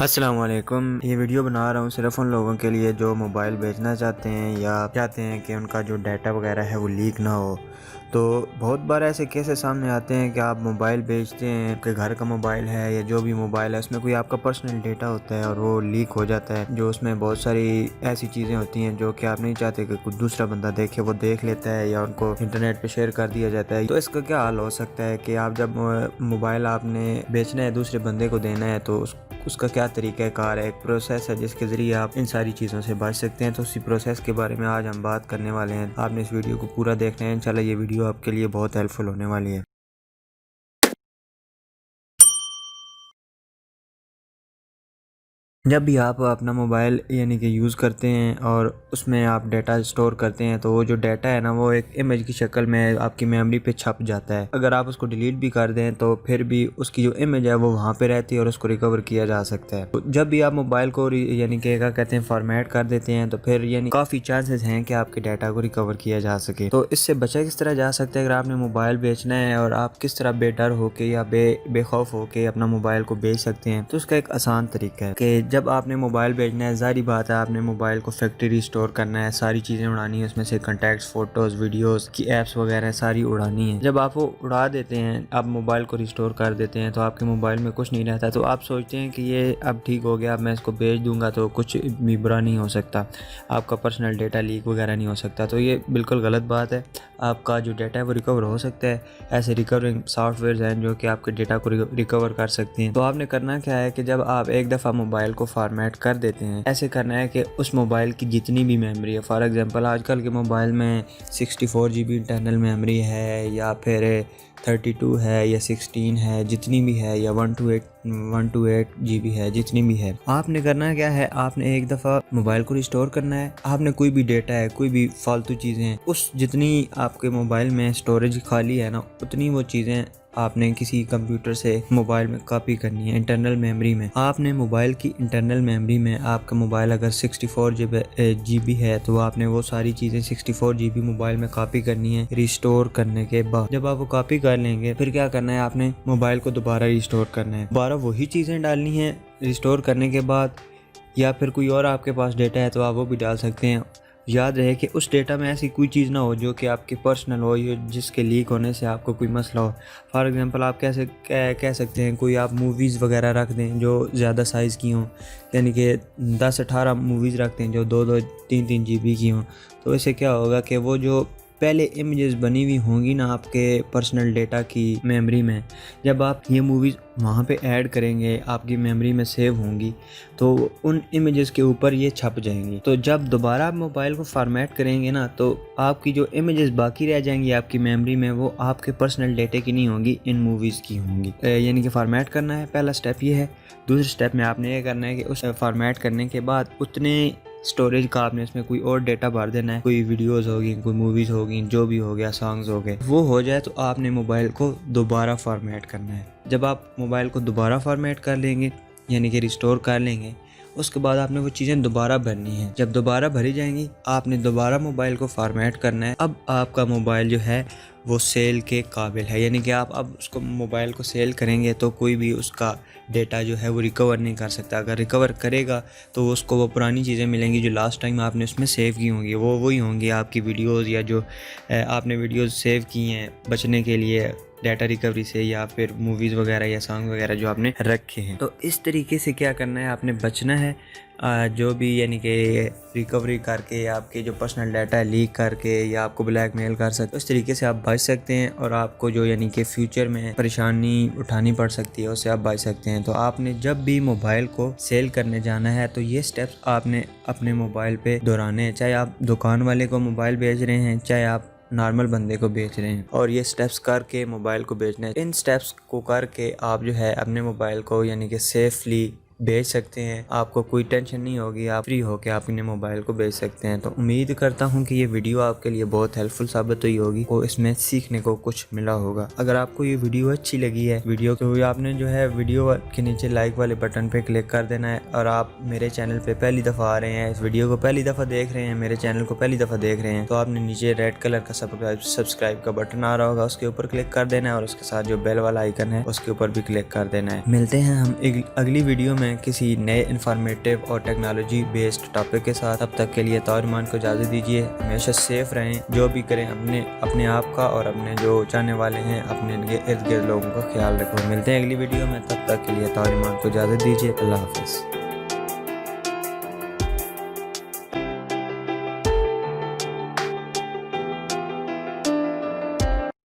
अस्सलाम वालेकुम। ये वीडियो बना रहा हूँ सिर्फ उन लोगों के लिए जो मोबाइल बेचना चाहते हैं या चाहते हैं कि उनका जो डाटा वगैरह है वो लीक ना हो। तो बहुत बार ऐसे केसेस सामने आते हैं कि आप मोबाइल बेचते हैं, आपके घर का मोबाइल है या जो भी मोबाइल है उसमें कोई आपका पर्सनल डेटा होता है और वो लीक हो जाता है। जो उसमें बहुत सारी ऐसी चीज़ें होती हैं जो कि आप नहीं चाहते कि कुछ दूसरा बंदा देखे, वो देख लेता है या उनको इंटरनेट पे शेयर कर दिया जाता है। तो इसका क्या हल हो सकता है कि आप जब मोबाइल आपने बेचना है, दूसरे बंदे को देना है, तो उसका क्या तरीका कार है, एक प्रोसेस है जिसके ज़रिए आप इन सारी चीज़ों से बच सकते हैं। तो उसी प्रोसेस के बारे में आज हम बात करने वाले हैं। आपने इस वीडियो को पूरा देखना है, इंशाल्लाह ये वीडियो आपके लिए बहुत हेल्पफुल होने वाली है। जब भी आप अपना मोबाइल यानी कि यूज़ करते हैं और उसमें आप डाटा स्टोर करते हैं, तो वो जो डाटा है ना, वो एक इमेज की शक्ल में आपकी मेमोरी पे छप जाता है। अगर आप उसको डिलीट भी कर दें तो फिर भी उसकी जो इमेज है वो वहाँ पे रहती है और उसको रिकवर किया जा सकता है। तो जब भी आप मोबाइल को यानी कि क्या कहते हैं फॉर्मेट कर देते हैं, तो फिर यानी काफ़ी चांसेस हैं कि आपके डाटा को रिकवर किया जा सके। तो इससे बचा किस तरह जा सकता है अगर आपने मोबाइल बेचना है और आप किस तरह बेडर होके या बेखौफ होके अपना मोबाइल को बेच सकते हैं। तो उसका एक आसान तरीका है कि जब आपने मोबाइल बेचना है, जारी बात है आपने मोबाइल को फैक्ट्री स्टोर करना है, सारी चीज़ें उड़ानी है, उसमें से कॉन्टैक्ट्स, फोटोज़, वीडियोस की ऐप्स वगैरह सारी उड़ानी है। जब आप वो उड़ा देते हैं, आप मोबाइल को रिस्टोर कर देते हैं, तो आपके मोबाइल में कुछ नहीं रहता। तो आप सोचते हैं कि ये अब ठीक हो गया, अब मैं इसको बेच दूंगा तो कुछ भी बुरा नहीं हो सकता, आपका पर्सनल डेटा लीक वगैरह नहीं हो सकता। तो ये बिल्कुल गलत बात है। आपका जो डाटा है वो रिकवर हो सकता है। ऐसे रिकवरिंग सॉफ्टवेयर हैं जो कि आपके डेटा को रिकवर कर सकते हैं। तो आपने करना क्या है कि जब आप एक दफ़ा मोबाइल को फॉर्मेट कर देते हैं, ऐसे करना है कि उस मोबाइल की जितनी भी मेमोरी है, फॉर एग्जांपल आजकल के मोबाइल में 64 GB इंटरनल मेमोरी है या फिर 32 है या 16 है, जितनी भी है, या 128 GB है, जितनी भी है, आपने करना क्या है, आपने एक दफ़ा मोबाइल को रिस्टोर करना है। आपने कोई भी डेटा है, कोई भी फालतू चीज़ें, उस जितनी आपके मोबाइल में स्टोरेज खाली है ना, उतनी वो चीज़ें आपने किसी कंप्यूटर से मोबाइल में कॉपी करनी है इंटरनल मेमोरी में। आपने मोबाइल की इंटरनल मेमोरी में, आपका मोबाइल अगर 64 GB है, तो आपने वो सारी चीज़ें 64 GB मोबाइल में कॉपी करनी है रिस्टोर करने के बाद। जब आप वो कॉपी कर लेंगे, फिर क्या करना है, आपने मोबाइल को दोबारा रिस्टोर करना है, दोबारा वही चीज़ें डालनी है रिस्टोर करने के बाद। या फिर कोई और आपके पास डेटा है तो आप वो भी डाल सकते हैं। याद रहे कि उस डेटा में ऐसी कोई चीज़ ना हो जो कि आपकी पर्सनल हो या जिसके लीक होने से आपको कोई मसला हो। फॉर एग्जांपल आप कैसे कह सकते हैं, कोई आप मूवीज़ वगैरह रख दें जो ज़्यादा साइज़ की हों, यानी कि 10-18 मूवीज़ रखते हैं जो 2-2, 3-3 GB की हों। तो इससे क्या होगा कि वो जो पहले इमेजेस बनी हुई होंगी ना आपके पर्सनल डेटा की मेमोरी में, जब आप ये मूवीज़ वहाँ पे ऐड करेंगे, आपकी मेमोरी में सेव होंगी, तो उन इमेजेस के ऊपर ये छप जाएंगी। तो जब दोबारा आप मोबाइल को फॉर्मेट करेंगे ना, तो आपकी जो इमेजेस बाकी रह जाएंगी आपकी मेमोरी में, वो आपके पर्सनल डेटा की नहीं होंगी, इन मूवीज़ की होंगी। यानी कि फॉर्मेट करना है, पहला स्टेप ये है। दूसरे स्टेप में आपने ये करना है कि उस फॉर्मेट करने के बाद उतने स्टोरेज का आपने इसमें कोई और डेटा भर देना है। कोई वीडियोस होगी, कोई मूवीज़ होगी, जो भी हो गया, सॉन्ग्स हो गए, वो हो जाए तो आपने मोबाइल को दोबारा फॉर्मेट करना है। जब आप मोबाइल को दोबारा फॉर्मेट कर लेंगे, यानी कि रिस्टोर कर लेंगे, उसके बाद आपने वो चीज़ें दोबारा भरनी है। जब दोबारा भरी जाएंगी, आपने दोबारा मोबाइल को फॉर्मेट करना है। अब आपका मोबाइल जो है वो सेल के काबिल है, यानी कि आप अब उसको मोबाइल को सेल करेंगे तो कोई भी उसका डेटा जो है वो रिकवर नहीं कर सकता। अगर रिकवर करेगा तो उसको वो पुरानी चीज़ें मिलेंगी जो लास्ट टाइम आपने उसमें सेव की होंगी, वो वही होंगी आपकी वीडियोज़, या जो आपने वीडियोज़ सेव की हैं बचने के लिए डाटा रिकवरी से, या फिर मूवीज़ वगैरह या सॉन्ग वगैरह जो आपने रखे हैं। तो इस तरीके से क्या करना है, आपने बचना है जो भी यानी कि रिकवरी करके, आपके जो पर्सनल डाटा है लीक करके या आपको ब्लैकमेल कर सकते, उस तरीके से आप बच सकते हैं। और आपको जो यानी कि फ्यूचर में परेशानी उठानी पड़ सकती है, उससे आप बच सकते हैं। तो आपने जब भी मोबाइल को सेल करने जाना है, तो ये स्टेप्स आपने अपने मोबाइल पे दोहराने हैं, चाहे आप दुकान वाले को मोबाइल बेच रहे हैं, चाहे आप नॉर्मल बंदे को बेच रहे हैं, और ये स्टेप्स करके मोबाइल को बेचना है। इन स्टेप्स को करके आप जो है अपने मोबाइल को यानी कि सेफली बेच सकते हैं। आपको कोई टेंशन नहीं होगी, आप फ्री होकर आप अपने मोबाइल को बेच सकते हैं। तो उम्मीद करता हूं कि ये वीडियो आपके लिए बहुत हेल्पफुल साबित हुई होगी और इसमें सीखने को कुछ मिला होगा। अगर आपको ये वीडियो अच्छी लगी है तो आपने जो है वीडियो के नीचे लाइक वाले बटन पे क्लिक कर देना है। और आप मेरे चैनल पे पहली दफ़ा आ रहे हैं, इस वीडियो को पहली दफ़ा देख रहे हैं, मेरे चैनल को पहली दफ़ा देख रहे हैं, तो आपने नीचे रेड कलर का सब्सक्राइब का बटन आ रहा होगा, उसके ऊपर क्लिक कर देना है और उसके साथ जो बेल वाला आइकन है उसके ऊपर भी क्लिक कर देना है। मिलते हैं हम अगली वीडियो में में किसी नए इंफॉर्मेटिव और टेक्नोलॉजी बेस्ड टॉपिक के साथ। तब तक के लिए तौरीमान को इजाज़त दीजिए। हमेशा सेफ रहें, जो भी करें अपने आप का और अपने जो चाहने वाले हैं अपने इर्द गिर्द लोगों का ख्याल रखें। मिलते हैं अगली वीडियो में, तब तक के लिए तौरीमान को इजाज़त दीजिए। अल्लाह हाफिज़।